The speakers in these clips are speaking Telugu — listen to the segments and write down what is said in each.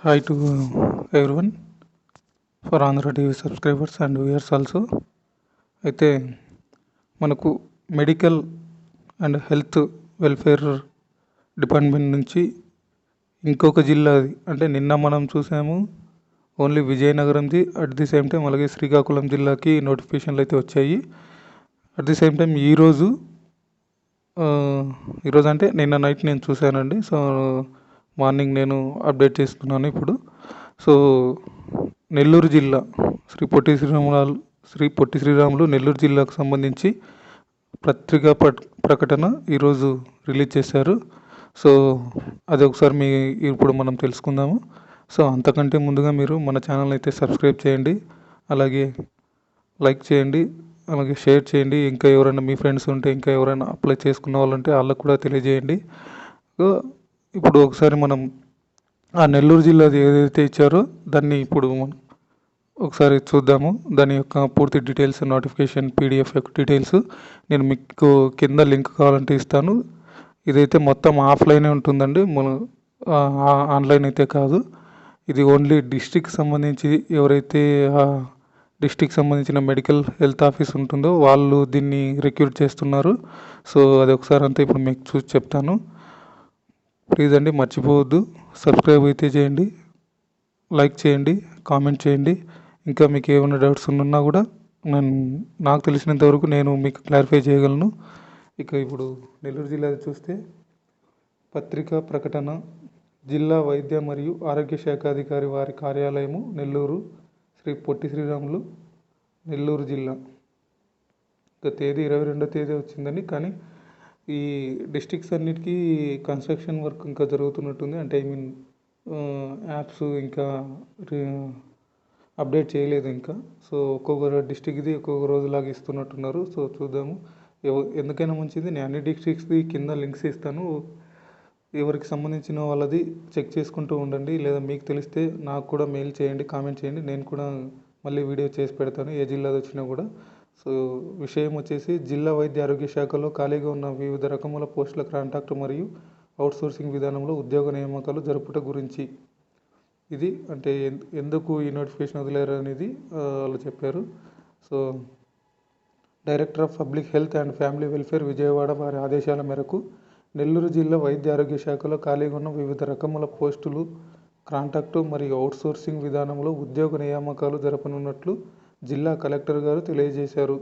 Hi to everyone for Andhra TV subscribers and viewers also. అయితే మనకు medical and health welfare department నుంచి ఇంకొక జిల్లాది అంటే నిన్న మనం చూసాము ఓన్లీ విజయనగరంది. అట్ ది సేమ్ టైం అలాగే శ్రీకాకుళం జిల్లాకి నోటిఫికేషన్లు అయితే వచ్చాయి. అట్ ది సేమ్ టైం ఈరోజు అంటే నిన్న నైట్ నేను చూశానండి. సో మార్నింగ్ నేను అప్డేట్ చేస్తున్నాను ఇప్పుడు. సో నెల్లూరు జిల్లా శ్రీ పొట్టి శ్రీరాములు నెల్లూరు జిల్లాకు సంబంధించి పత్రికా ప్రకటన ఈరోజు రిలీజ్ చేశారు. సో అది ఒకసారి ఇప్పుడు మనం తెలుసుకుందాము. సో అంతకంటే ముందుగా మీరు మన ఛానల్ అయితే సబ్స్క్రైబ్ చేయండి, అలాగే లైక్ చేయండి, అలాగే షేర్ చేయండి. ఇంకా ఎవరైనా మీ ఫ్రెండ్స్ ఉంటే, ఇంకా ఎవరైనా అప్లై చేసుకున్న వాళ్ళు ఉంటే వాళ్ళకు కూడా తెలియజేయండి. ఇప్పుడు ఒకసారి మనం ఆ నెల్లూరు జిల్లాది ఏదైతే ఇచ్చారో దాన్ని ఇప్పుడు ఒకసారి చూద్దాము. దాని యొక్క పూర్తి డీటెయిల్స్, నోటిఫికేషన్, పీడిఎఫ్ యొక్క డీటెయిల్స్ నేను మీకు కింద లింక్ కావాలంటే ఇస్తాను. ఇదైతే మొత్తం ఆఫ్లైనే ఉంటుందండి, మన ఆన్లైన్ అయితే కాదు. ఇది ఓన్లీ డిస్ట్రిక్ట్ సంబంధించి ఎవరైతే డిస్ట్రిక్ట్ సంబంధించిన మెడికల్ హెల్త్ ఆఫీస్ ఉంటుందో వాళ్ళు దీన్ని రిక్రూట్ చేస్తున్నారు. సో అది ఒకసారి అంతా ఇప్పుడు మీకు చూసి చెప్తాను. ప్లీజ్ అండి, మర్చిపోవద్దు, సబ్స్క్రైబ్ అయితే చేయండి, లైక్ చేయండి, కామెంట్ చేయండి. ఇంకా మీకు ఏమైనా డౌట్స్ ఉన్నా కూడా నాకు తెలిసినంత వరకు నేను మీకు క్లారిఫై చేయగలను. ఇక ఇప్పుడు నెల్లూరు జిల్లా చూస్తే పత్రికా ప్రకటన, జిల్లా వైద్య మరియు ఆరోగ్య శాఖ అధికారి వారి కార్యాలయము నెల్లూరు, శ్రీ పొట్టి శ్రీరాములు నెల్లూరు జిల్లా. ఇక తేదీ 22వ తేదీ వచ్చిందని, కానీ ఈ డిస్ట్రిక్ట్స్ అన్నిటికీ కన్స్ట్రక్షన్ వర్క్ ఇంకా జరుగుతున్నట్టుంది. అంటే యాప్స్ ఇంకా అప్డేట్ చేయలేదు ఇంకా. సో ఒక్కొక్క డిస్ట్రిక్ట్ది ఒక్కొక్క రోజులాగా ఇస్తున్నట్టున్నారు. సో చూద్దాము. ఎందుకైనా మంచిది, నేను అన్ని డిస్ట్రిక్ట్స్ది కింద లింక్స్ ఇస్తాను. ఎవరికి సంబంధించిన వాళ్ళది చెక్ చేసుకుంటూ ఉండండి. లేదా మీకు తెలిస్తే నాకు కూడా మెయిల్ చేయండి, కామెంట్ చేయండి. నేను కూడా మళ్ళీ వీడియో చేసి పెడతాను ఏ జిల్లాది వచ్చినా కూడా. సో విషయం వచ్చేసి జిల్లా వైద్య ఆరోగ్య శాఖలో ఖాళీగా ఉన్న వివిధ రకముల పోస్టుల కాంట్రాక్ట్ మరియు అవుట్సోర్సింగ్ విధానంలో ఉద్యోగ నియామకాలు జరుపుట గురించి. ఇది అంటే ఎందుకు ఈ నోటిఫికేషన్ వదిలేరు అనేది వాళ్ళు చెప్పారు. So director of public health and family welfare Vijayawada వారి ఆదేశాల మేరకు నెల్లూరు జిల్లా వైద్య ఆరోగ్య శాఖలో ఖాళీగా ఉన్న వివిధ రకముల పోస్టులు కాంట్రాక్టు మరియు అవుట్సోర్సింగ్ విధానంలో ఉద్యోగ నియామకాలు జరపనున్నట్లు జిల్లా కలెక్టర్ గారు తెలియజేశారు.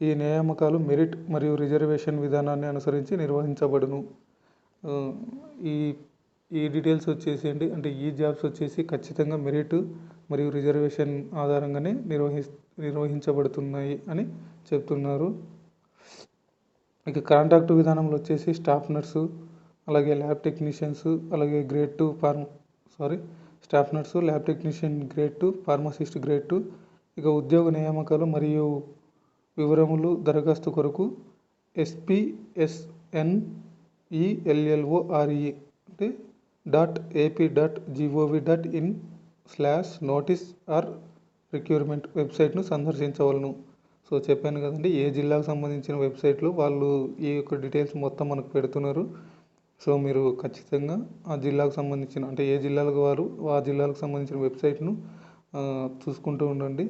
ఈ నియామకాలు మెరిట్ మరియు రిజర్వేషన్ విధానాన్ని అనుసరించి నిర్వహించబడును. ఈ డీటెయిల్స్ వచ్చేసేయండి. అంటే ఈ జాబ్స్ వచ్చేసి ఖచ్చితంగా మెరిట్ మరియు రిజర్వేషన్ ఆధారంగానే నిర్వహించబడుతున్నాయి అని చెప్తున్నారు. ఇక కాంట్రాక్ట్ విధానంలో వచ్చేసి స్టాఫ్ నర్సు, అలాగే ల్యాబ్ టెక్నీషియన్స్, అలాగే staff nurse, lab technician grade 2, pharmacist grade 2. ఇక ఉద్యోగ నియామకాలు మరియు వివరములు దరఖాస్తు కొరకు SPSNELLORE అంటే .ap.gov.in/notice ఆర్ రిక్రూట్మెంట్ వెబ్సైట్ను సందర్శించవలను. సో చెప్పాను కదండి, ఏ జిల్లాకు సంబంధించిన వెబ్సైట్లో వాళ్ళు ఈ యొక్క డీటెయిల్స్ మొత్తం మనకు పెడుతున్నారు. సో మీరు ఖచ్చితంగా ఆ జిల్లాకు సంబంధించిన, అంటే ఏ జిల్లాలకు వారు ఆ జిల్లాలకు సంబంధించిన వెబ్సైట్ను చూసుకుంటూ ఉండండి.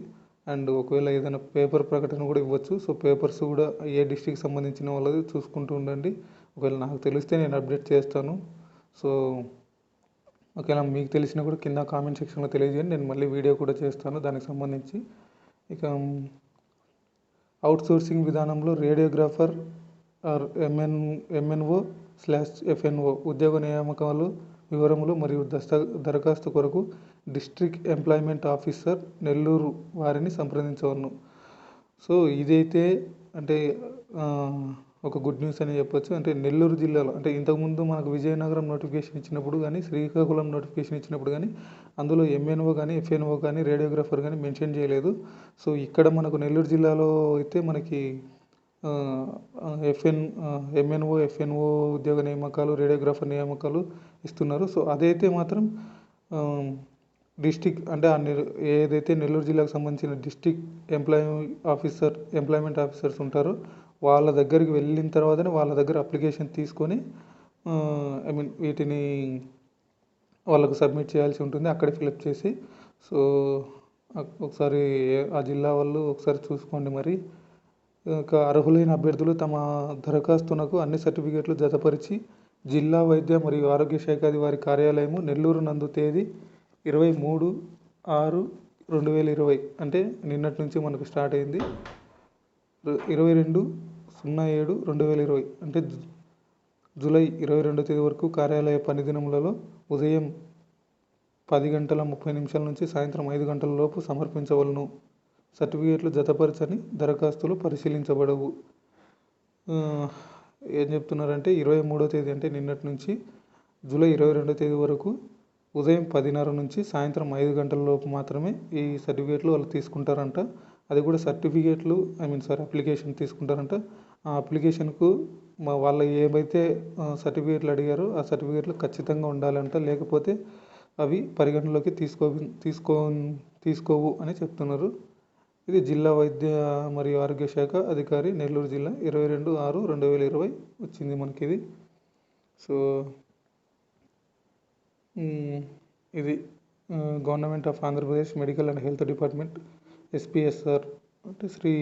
అండ్ ఒకవేళ ఏదైనా పేపర్ ప్రకటన కూడా ఇవ్వచ్చు. సో పేపర్స్ కూడా ఏ డిస్ట్రిక్ట్ సంబంధించిన వాళ్ళది చూసుకుంటూ ఉండండి. ఒకవేళ నాకు తెలిస్తే నేను అప్డేట్ చేస్తాను. సో ఒకవేళ మీకు తెలిసినా కూడా కింద కామెంట్ సెక్షన్లో తెలియజేయండి, నేను మళ్ళీ వీడియో కూడా చేస్తాను దానికి సంబంధించి. ఇక అవుట్సోర్సింగ్ విధానంలో రేడియోగ్రాఫర్ ఆర్ MNO/FNO ఉద్యోగ నియామకాలు వివరములు మరియు దరఖాస్తు కొరకు డిస్ట్రిక్ట్ ఎంప్లాయ్మెంట్ ఆఫీసర్ నెల్లూరు వారిని సంప్రదించవలను. సో ఇదైతే అంటే ఒక గుడ్ న్యూస్ అని చెప్పొచ్చు. అంటే నెల్లూరు జిల్లాలో, అంటే ఇంతకుముందు మనకు విజయనగరం నోటిఫికేషన్ ఇచ్చినప్పుడు కానీ, శ్రీకాకుళం నోటిఫికేషన్ ఇచ్చినప్పుడు కానీ అందులో MNO కానీ FNO కానీ రేడియోగ్రాఫర్ కానీ మెన్షన్ చేయలేదు. సో ఇక్కడ మనకు నెల్లూరు జిల్లాలో అయితే మనకి MNO FNO ఉద్యోగ నియామకాలు, రేడియోగ్రాఫర్ నియామకాలు ఇస్తున్నారు. సో అదైతే మాత్రం డిస్టిక్ అంటే ఏదైతే నెల్లూరు జిల్లాకు సంబంధించిన డిస్టిక్ ఎంప్లాయ్మెంట్ ఆఫీసర్స్ ఉంటారో వాళ్ళ దగ్గరికి వెళ్ళిన తర్వాతనే వాళ్ళ దగ్గర అప్లికేషన్ తీసుకొని వీటిని వాళ్ళకు సబ్మిట్ చేయాల్సి ఉంటుంది, అక్కడే ఫిలప్ చేసి. సో ఒకసారి ఆ జిల్లా వాళ్ళు ఒకసారి చూసుకోండి. మరి ఇక అర్హులైన అభ్యర్థులు తమ దరఖాస్తునకు అన్ని సర్టిఫికేట్లు జతపరిచి జిల్లా వైద్య మరియు ఆరోగ్య శాఖ అధికారి కార్యాలయము నెల్లూరు నందు తేదీ 23/6/2020 అంటే నిన్నటి నుంచి మనకు స్టార్ట్ అయింది. 22/07/2020 అంటే జూలై 22 తేదీ వరకు కార్యాలయ పని దినములలో ఉదయం 10:30 నుంచి సాయంత్రం 5 గంటల లోపు సమర్పించవలను. సర్టిఫికేట్లు జతపరచని దరఖాస్తులు పరిశీలించబడవు. ఏం చెప్తున్నారంటే 23వ తేదీ అంటే నిన్నటి నుంచి జూలై 22 తేదీ వరకు ఉదయం 10:30 నుంచి సాయంత్రం 5 గంటల లోపు మాత్రమే ఈ సర్టిఫికేట్లు వాళ్ళు తీసుకుంటారంట. అది కూడా సర్టిఫికేట్లు అప్లికేషన్ తీసుకుంటారంట. ఆ అప్లికేషన్కు వాళ్ళు ఏవైతే సర్టిఫికేట్లు అడిగారో ఆ సర్టిఫికేట్లు ఖచ్చితంగా ఉండాలంట, లేకపోతే అవి పరిగణలోకి తీసుకోవు అని చెప్తున్నారు. ఇది జిల్లా వైద్య మరియు ఆరోగ్య శాఖ అధికారి నెల్లూరు జిల్లా 22/6/2020 వచ్చింది మనకి ఇది. సో ఇది government of Andhra Pradesh medical and health department SPSR అంటే Shri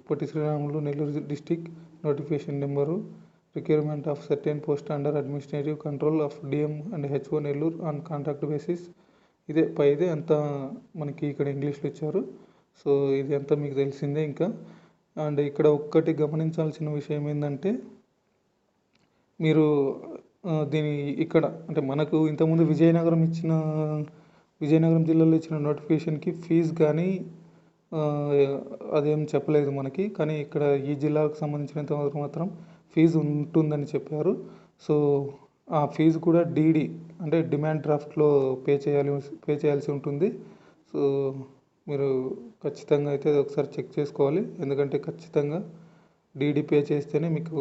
Potti Sriramulu Nellore district notification number requirement of certain post under administrative control of DM and HO Nellore on contract basis. ఇదే పైదే అంతా మనకి ఇక్కడ ఇంగ్లీష్లో ఇచ్చారు. సో ఇది అంతా మీకు తెలిసిందే. ఇంకా అండ్ ఇక్కడ ఒక్కటి గమనించాల్సిన విషయం ఏంటంటే మీరు దీని ఇక్కడ అంటే మనకు ఇంతకుముందు విజయనగరం జిల్లాలో ఇచ్చిన నోటిఫికేషన్కి ఫీజు కానీ అదేం చెప్పలేదు మనకి. కానీ ఇక్కడ ఈ జిల్లాకు సంబంధించినంత వరకు మాత్రం ఫీజు ఉంటుందని చెప్పారు. సో ఆ ఫీజు కూడా డీడీ అంటే డిమాండ్ డ్రాఫ్ట్లో పే చేయాల్సి ఉంటుంది. సో మీరు ఖచ్చితంగా అయితే ఒకసారి చెక్ చేసుకోవాలి, ఎందుకంటే ఖచ్చితంగా డీడీ పే చేస్తేనే మీకు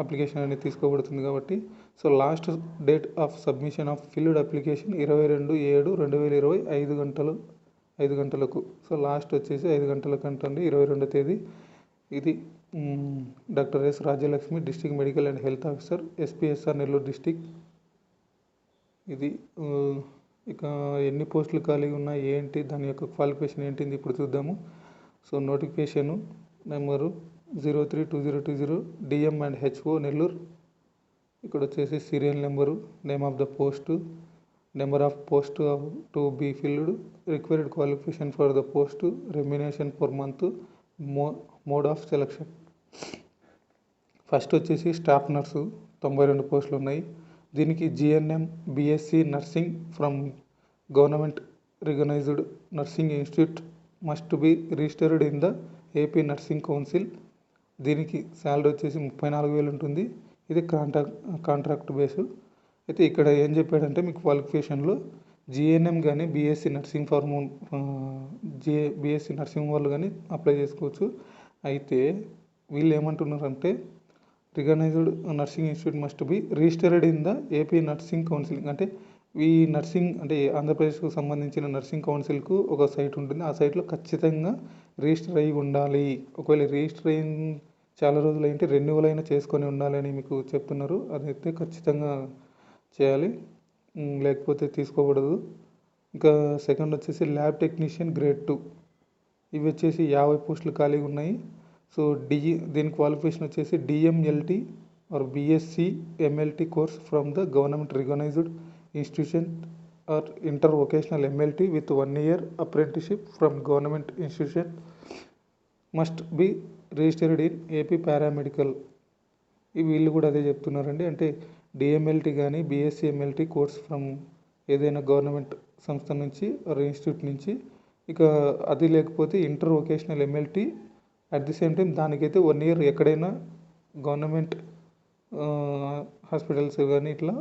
అప్లికేషన్ అనేది తీసుకోబడుతుంది కాబట్టి. So last date of submission of field application 22/7/2020 5 గంటలకు. సో లాస్ట్ వచ్చేసి 5 గంటలకు అంటండి, 22వ తేదీ. ఇది doctor yes Rajyalakshmi district medical and health officer SPSR Nellore district. ఇది ఇక ఎన్ని పోస్టులు ఖాళీగా ఉన్నాయి ఏంటి, దాని యొక్క క్వాలిఫికేషన్ ఏంటిది ఇప్పుడు చూద్దాము. So notification number 03/2020 DM and HO Nellore. ఇక్కడ వచ్చేసి serial number, name of the post, number of post to be filled, required qualification for the post, remuneration per month, mode of selection. First వచ్చేసి స్టాఫ్ నర్సు 92 పోస్టులు ఉన్నాయి. దీనికి GNM BSc nursing from government recognised nursing institute must be registered in the AP nursing council. దీనికి శాలరీ వచ్చేసి 34,000 ఉంటుంది. ఇది కాంట్రాక్ట్ బేసు. అయితే ఇక్కడ ఏం చెప్పాడంటే మీకు క్వాలిఫికేషన్లో జిఎన్ఎం కానీ బీఎస్సీ నర్సింగ్ బీఎస్సీ నర్సింగ్ వాళ్ళు కానీ అప్లై చేసుకోవచ్చు. అయితే వీళ్ళు ఏమంటున్నారంటే recognised nursing institute must be registered in the AP nursing counselling. అంటే ఈ నర్సింగ్ అంటే ఆంధ్రప్రదేశ్కు సంబంధించిన నర్సింగ్ కౌన్సిల్కు ఒక సైట్ ఉంటుంది. ఆ సైట్లో ఖచ్చితంగా రిజిస్టర్ అయ్యి ఉండాలి. ఒకవేళ రిజిస్టర్ అయిన చాలా రోజులు ఏంటి రెన్యువల్ అయినా చేసుకొని ఉండాలని మీకు చెప్తున్నారు. అదైతే ఖచ్చితంగా చేయాలి, లేకపోతే తీసుకోకూడదు. ఇంకా సెకండ్ వచ్చేసి ల్యాబ్ టెక్నీషియన్ గ్రేడ్ 2. ఇవి వచ్చేసి 50 పోస్టులు ఖాళీగా ఉన్నాయి. సో దీని క్వాలిఫికేషన్ వచ్చేసి DMLT or BSc MLT course from the government recognised institution or inter vocational MLT with 1 year apprenticeship from government institution must be registered in AP paramedical. వీళ్ళు కూడా అదే చెప్తున్నారండి. అంటే డిఎంఎల్టీ కానీ బిఎస్సి ఎంఎల్టీ కోర్స్ ఫ్రమ్ ఏదైనా గవర్నమెంట్ సంస్థ నుంచి ఆర్ ఇన్స్టిట్యూట్ నుంచి, ఇక అది లేకపోతే inter vocational MLT at the same time దానికైతే 1 year ఎక్కడైనా గవర్నమెంట్ హాస్పిటల్స్ కానీ ఇట్లా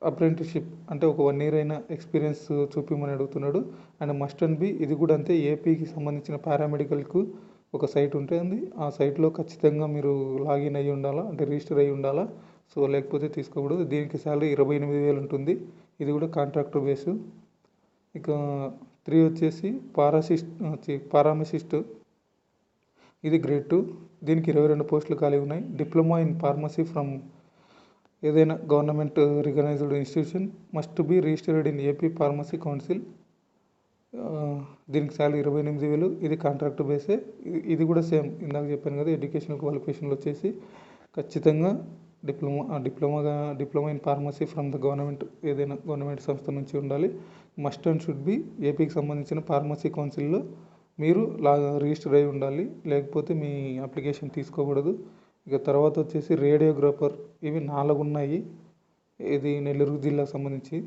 అప్రెంటిస్షిప్ అంటే ఒక 1 year అయినా ఎక్స్పీరియన్స్ చూపిమని అడుగుతున్నాడు. అండ్ మస్ట్ అండ్ బి ఇది కూడా అంతే, ఏపీకి సంబంధించిన పారామెడికల్కు ఒక సైట్ ఉంటుంది. ఆ సైట్లో ఖచ్చితంగా మీరు లాగిన్ అయ్యి ఉండాలా, అంటే రిజిస్టర్ అయ్యి ఉండాలా. సో లేకపోతే తీసుకోకూడదు. దీనికి శాలరీ 28,000 ఉంటుంది. ఇది కూడా కాంట్రాక్టర్ బేసు. ఇక 3 వచ్చేసి పారామెసిస్ట్. ఇది గ్రేడ్ 2. దీనికి 22 పోస్టులు ఖాళీ ఉన్నాయి. డిప్లొమా ఇన్ ఫార్మసీ ఫ్రమ్ ఏదైనా government recognised institution must be registered in AP pharmacy council. దీనికి శాలరీ 28,000. ఇది కాంట్రాక్ట్ బేసే. ఇది కూడా సేమ్ ఇందాక చెప్పాను కదా, ఎడ్యుకేషనల్ క్వాలిఫికేషన్లు వచ్చేసి ఖచ్చితంగా diploma in pharmacy from the government, ఏదైనా గవర్నమెంట్ సంస్థ నుంచి ఉండాలి. మస్ట్ అండ్ షుడ్ బి ఏపీకి సంబంధించిన ఫార్మసీ కౌన్సిల్లో మీరు రిజిస్టర్ అయి ఉండాలి, లేకపోతే మీ అప్లికేషన్ తీసుకోకూడదు. ఇక తర్వాత వచ్చేసి రేడియోగ్రాఫర్. ఇవి 4 ఉన్నాయి. ఇది నెల్లూరు జిల్లాకు సంబంధించి.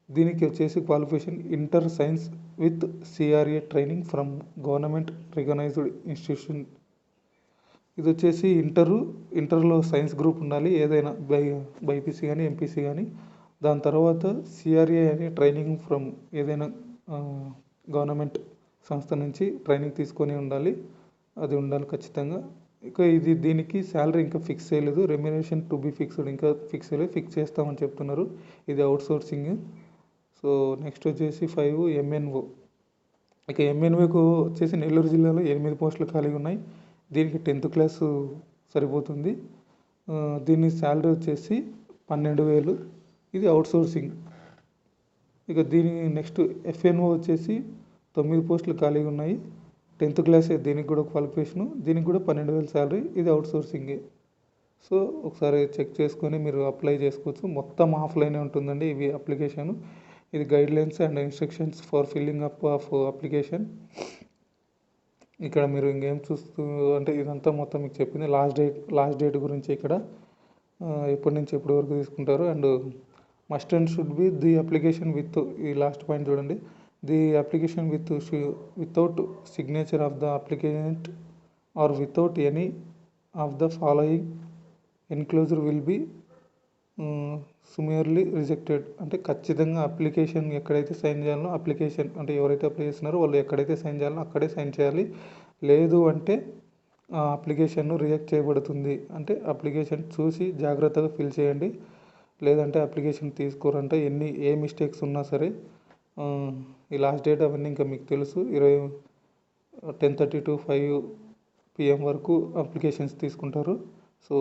దీనికి వచ్చేసి qualification inter science with CRA training from government recognised institution. ఇది వచ్చేసి ఇంటర్లో సైన్స్ గ్రూప్ ఉండాలి, ఏదైనా బైపీసీ కానీ ఎంపీసీ కానీ. దాని తర్వాత సిఆర్ఏ అనే ట్రైనింగ్ ఫ్రమ్ ఏదైనా గవర్నమెంట్ సంస్థ నుంచి ట్రైనింగ్ తీసుకొని ఉండాలి. అది ఉండాలి ఖచ్చితంగా. ఇక దీనికి శాలరీ ఇంకా ఫిక్స్ చేయలేదు. రెమ్యునరేషన్ టు బి ఫిక్స్డ్, ఇంకా ఫిక్స్ చేయలేదు, ఫిక్స్ చేస్తామని చెప్తున్నారు. ఇది అవుట్సోర్సింగ్. సో నెక్స్ట్ వచ్చేసి 5 ఎంఎన్ఓ. ఇక ఎంఎన్ఓకు వచ్చేసి నెల్లూరు జిల్లాలో 8 పోస్టులు ఖాళీగా ఉన్నాయి. దీనికి 10th క్లాసు సరిపోతుంది. దీని శాలరీ వచ్చేసి 12,000. ఇది అవుట్సోర్సింగ్. ఇక నెక్స్ట్ ఎఫ్ఎన్ఓ వచ్చేసి 9 పోస్టులు ఖాళీగా ఉన్నాయి. 10th క్లాసే దీనికి కూడా క్వాలిఫికేషను. దీనికి కూడా 12,000 శాలరీ. ఇది అవుట్సోర్సింగే. సో ఒకసారి చెక్ చేసుకొని మీరు అప్లై చేసుకోవచ్చు. మొత్తం ఆఫ్లైనే ఉంటుందండి ఇవి అప్లికేషన్. ఇది guidelines and instructions for filling up of application. ఇక్కడ మీరు ఇంకేం చూస్తూ అంటే ఇదంతా మొత్తం మీకు చెప్పింది. లాస్ట్ డేట్ గురించి ఇక్కడ ఎప్పటి నుంచి ఎప్పటి వరకు తీసుకుంటారు. And must and should be the application with, ఈ లాస్ట్ పాయింట్ చూడండి, the application without signature of the applicant or without any of the following enclosure will be summarily rejected. అంటే ఖచ్చితంగా అప్లికేషన్ ఎక్కడైతే సైన్ చేయాలో, అప్లికేషన్ అంటే ఎవరైతే అప్లై చేస్తున్నారో వాళ్ళు ఎక్కడైతే సైన్ చేయాలో అక్కడే సైన్ చేయాలి. లేదు అంటే ఆ అప్లికేషన్ను రిజెక్ట్ చేయబడుతుంది. అంటే అప్లికేషన్ చూసి జాగ్రత్తగా ఫిల్ చేయండి, లేదంటే అప్లికేషన్ తీసుకోరంటే ఏ మిస్టేక్స్ ఉన్నా సరే. ఈ లాస్ట్ డేట్ అవన్నీ ఇంకా మీకు తెలుసు. 10:30 to 5 PM వరకు అప్లికేషన్స్ తీసుకుంటారు. సో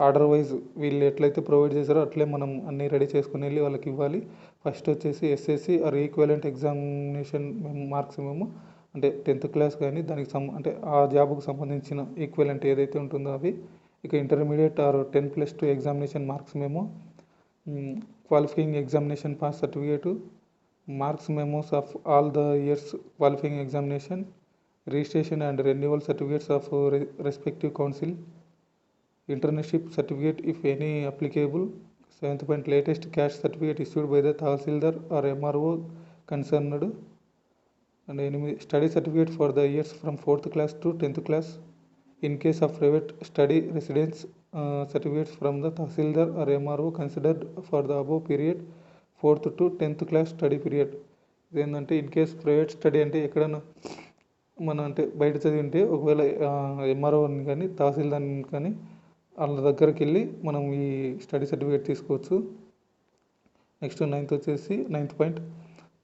ఆర్డర్ వైజ్ వీళ్ళు ఎట్లయితే ప్రొవైడ్ చేశారో అట్లే మనం అన్నీ రెడీ చేసుకుని వెళ్ళి వాళ్ళకి ఇవ్వాలి. ఫస్ట్ వచ్చేసి SSC or equivalent examination marks మేము, అంటే 10th క్లాస్ కానీ దానికి అంటే ఆ జాబ్కు సంబంధించిన ఈక్వలెంట్ ఏదైతే ఉంటుందో అవి. ఇక ఇంటర్మీడియట్ ఆర్ 10+2 ఎగ్జామినేషన్ మార్క్స్ మేము, qualifying examination pass certificate, marks memos of all the years qualifying examination, registration and renewal certificates of respective council, internship certificate if any applicable. 7th point, latest cash certificate issued by the Tahsildar or MRO concerned. And study certificate for the years from 4th class to 10th class. In case of private study residence, certificates from the Tahsildar or MRO considered for the above period, 4th to 10th class study period. ఇదేంటంటే ఇన్ కేస్ ప్రైవేట్ స్టడీ అంటే ఎక్కడైనా మనం అంటే బయట చదివింటే ఒకవేళ ఎంఆర్ఓని కానీ తహసీల్దార్ని కానీ వాళ్ళ దగ్గరికి వెళ్ళి మనం ఈ స్టడీ సర్టిఫికేట్ తీసుకోవచ్చు. Next 9th point,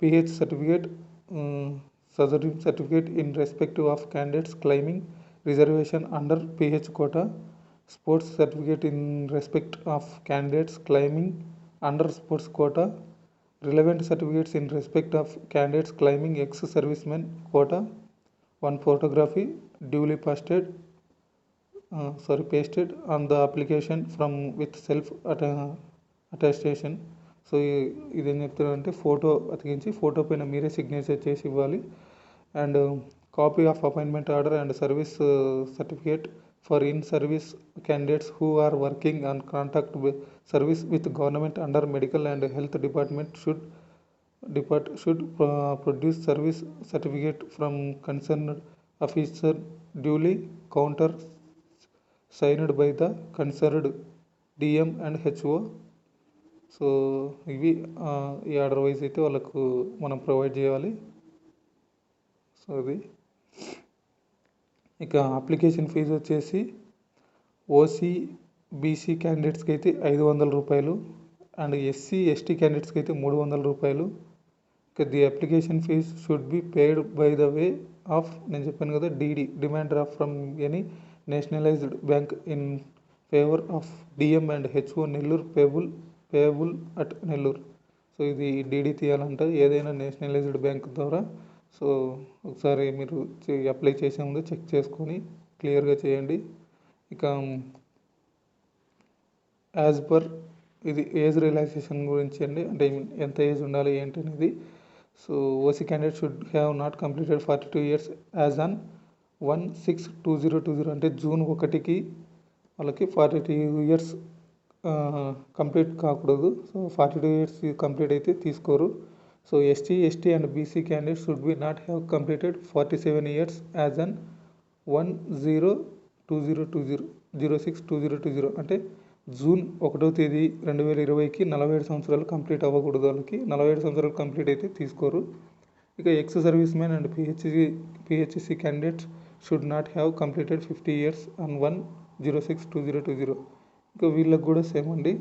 PH certificate, certificate in respective of candidates claiming reservation under PH quota, sports certificate in respect of candidates claiming under sports quota, relevant certificates in respect of candidates claiming ex servicemen quota, 1 photography duly pasted on the application from with self attestation. So ఇదేం చెప్తారంటే ఫోటో అతికించి ఫోటో పైన మీరే సిగ్నేచర్ చేసి ఇవ్వాలి. And copy of appointment order and service certificate for in service candidates who are working on contract service with government under medical and health department should produce service certificate from concerned officer duly counter signed by the concerned DM and HO. So ఇవి ఈ ఆర్డర్ వైజ్ అయితే వాళ్ళకు మనం ప్రొవైడ్ చేయాలి. సో అది. ఇక అప్లికేషన్ ఫీజు వచ్చేసి ఓసీ బీసీ క్యాండిడేట్స్కి అయితే 500 రూపాయలు అండ్ ఎస్సీ ఎస్టీ క్యాండిడేట్స్కి అయితే 300 రూపాయలు. The application fee should be paid by the way of, నేను చెప్పాను కదా, demand draft from any nationalised bank in favour of DM and HO Nellore payable at Nellore. So ఇది డీడీ తీయాలంటే ఏదైనా నేషనలైజ్డ్ బ్యాంక్ ద్వారా. సో ఒకసారి మీరు అప్లై చేసే ముందు చెక్ చేసుకొని క్లియర్గా చేయండి. ఇక యాజ్ పర్ ఇది ఏజ్ రిలాక్సేషన్ గురించి అండి, అంటే ఎంత ఏజ్ ఉండాలి ఏంటి అనేది. So OC candidate should have not completed 42 years as on 1/6/2020, అంటే జూన్ 1కి వాళ్ళకి 42 years కంప్లీట్ కాకూడదు. సో 42 years కంప్లీట్ అయితే తీసుకోరు. So ST and BC candidate should be not have completed 47 years as on 1/0/2020 అంటే జూన్ 1వ తేదీ 2020కి 47 సంవత్సరాలు కంప్లీట్ అవ్వకూడదు. వాళ్ళకి 47 సంవత్సరాలు కంప్లీట్ అయితే తీసుకోరు. ఇక ex service man and PHC candidates should not have completed 50 years on 1/06/2020. ఇంకా వీళ్ళకి కూడా సేమ్ అండి.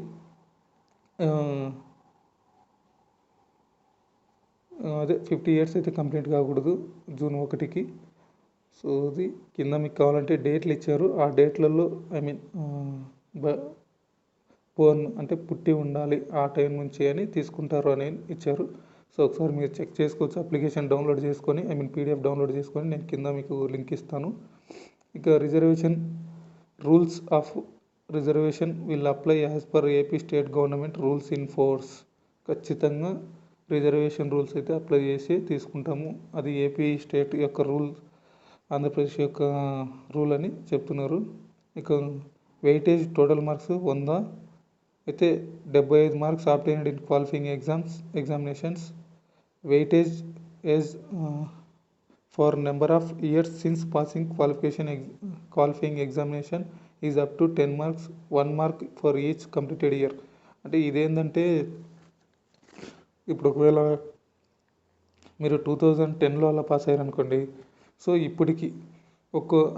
అదే 50 years అయితే కంప్లీట్ కాకూడదు జూన్ 1కి. సో అది కింద మీకు కావాలంటే డేట్లు ఇచ్చారు, ఆ డేట్లలో బోర్న్ అంటే పుట్టి ఉండాలి ఆ టైం నుంచి అని తీసుకుంటారు అని ఇచ్చారు. సో ఒకసారి మీరు చెక్ చేసుకోవచ్చు, అప్లికేషన్ డౌన్లోడ్ చేసుకొని పీడిఎఫ్ డౌన్లోడ్ చేసుకొని నేను కింద మీకు లింక్ ఇస్తాను. ఇక reservation rules of reservation will apply as per AP state government rules in force. ఖచ్చితంగా రిజర్వేషన్ రూల్స్ అయితే అప్లై చేసి తీసుకుంటాము. అది ఏపీ స్టేట్ యొక్క రూల్, ఆంధ్రప్రదేశ్ యొక్క రూల్ అని చెప్తున్నారు. ఇక వెయిటేజ్ టోటల్ మార్క్స్ 100 అయితే 75 marks obtained in qualifying examinations. Weightage age for number of years since passing qualifying examination is up to 10 marks, 1 mark for each completed year. అంటే ఇదేంటంటే ఇప్పుడు ఒకవేళ మీరు 2010లో అలా పాస్ అయ్యారు అనుకోండి, సో ఇప్పటికి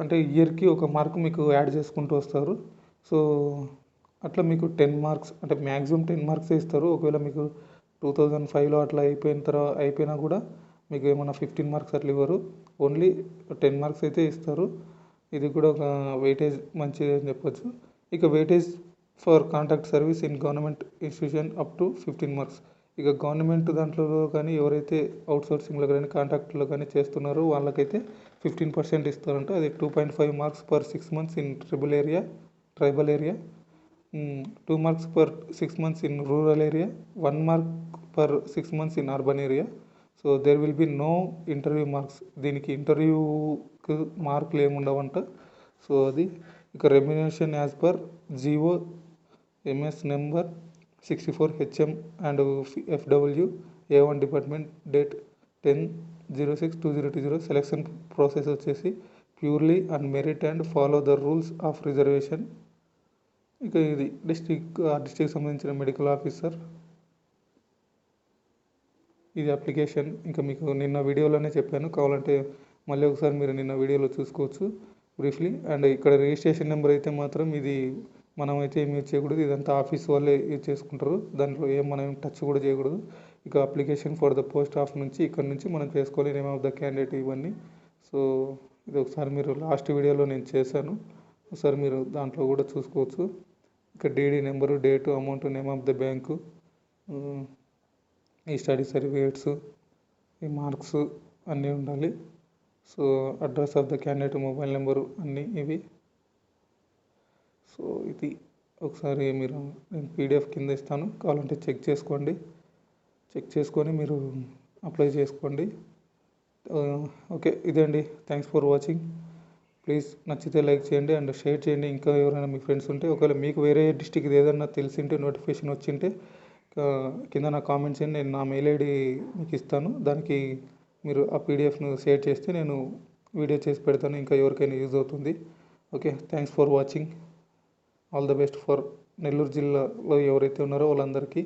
అంటే ఇయర్కి 1 మార్క్ మీకు యాడ్ చేసుకుంటూ వస్తారు. సో అట్లా మీకు 10 marks అంటే మ్యాక్సిమం 10 marks ఇస్తారు. ఒకవేళ మీకు 2005లో అట్లా అయిపోయినా కూడా మీకు ఏమైనా 15 marks అట్లా ఇవ్వరు, ఓన్లీ 10 marks అయితే ఇస్తారు. ఇది కూడా ఒక వెయిటేజ్ మంచిది అని చెప్పొచ్చు. ఇక weightage for contract service in government institution up to 15 marks. ఇక గవర్నమెంట్ దాంట్లో కానీ ఎవరైతే అవుట్సోర్సింగ్లో కానీ కాంట్రాక్ట్లో కానీ చేస్తున్నారో వాళ్ళకైతే 15% ఇస్తారంట. అది 2.5 marks per 6 months in tribal area, 2 marks per 6 months in rural area, 1 mark per 6 months in urban area. So there will be no interview marks. దీనికి ఇంటర్వ్యూకి మార్కులు ఏముండవంట. సో అది ఇక remuneration as per GO MS number 64 HM and FW A1 department date 10/06/2020. Selection process వచ్చేసి purely on merit and follow the rules of reservation. ఇక ఇది డిస్ట్రిక్ట్ సంబంధించిన మెడికల్ ఆఫీసర్ ఇది అప్లికేషన్. ఇంకా మీకు నిన్న వీడియోలోనే చెప్పాను, కావాలంటే మళ్ళీ ఒకసారి మీరు నిన్న వీడియోలో చూసుకోవచ్చు బ్రీఫ్లీ. అండ్ ఇక్కడ రిజిస్ట్రేషన్ నెంబర్ అయితే మాత్రం ఇది మనం అయితే ఏమి యూజ్ చేయకూడదు, ఇదంతా ఆఫీస్ వాళ్ళే యూజ్ చేసుకుంటారు, దాంట్లో మనం టచ్ కూడా చేయకూడదు. ఇక application for the post of నుంచి ఇక్కడ నుంచి మనం చేసుకోవాలి, నేమ్ ఆఫ్ ద క్యాండిడేట్ ఇవన్నీ. సో ఇది ఒకసారి మీరు లాస్ట్ వీడియోలో నేను చేశాను, ఒకసారి మీరు దాంట్లో కూడా చూసుకోవచ్చు. ఇక DD number, date, amount, name of the bank, ఈ స్టడీ సర్టిఫికేట్స్, ఈ మార్క్స్ అన్నీ ఉండాలి. So address of the candidate, mobile number అన్నీ ఇవి. సో ఇది ఒకసారి నేను పీడిఎఫ్ కింద ఇస్తాను, కావాలంటే చెక్ చేసుకొని మీరు అప్లై చేసుకోండి. ఓకే, ఇదే అండి. Thanks for watching. ప్లీజ్ నచ్చితే లైక్ చేయండి అండ్ షేర్ చేయండి. ఇంకా ఎవరైనా మీ ఫ్రెండ్స్ ఉంటే, ఒకవేళ మీకు వేరే డిస్టిక్ది ఏదైనా తెలిసింటే, నోటిఫికేషన్ వచ్చింటే కింద నాకు కామెంట్ చేయండి, నేను నా మెయిల్ ఐడి మీకు ఇస్తాను. దానికి మీరు ఆ పీడిఎఫ్ను షేర్ చేస్తే నేను వీడియో చేసి పెడతాను, ఇంకా ఎవరికైనా యూజ్ అవుతుంది. Okay, thanks for watching. All the best for Nellore జిల్లాలో ఎవరైతే ఉన్నారో వాళ్ళందరికీ.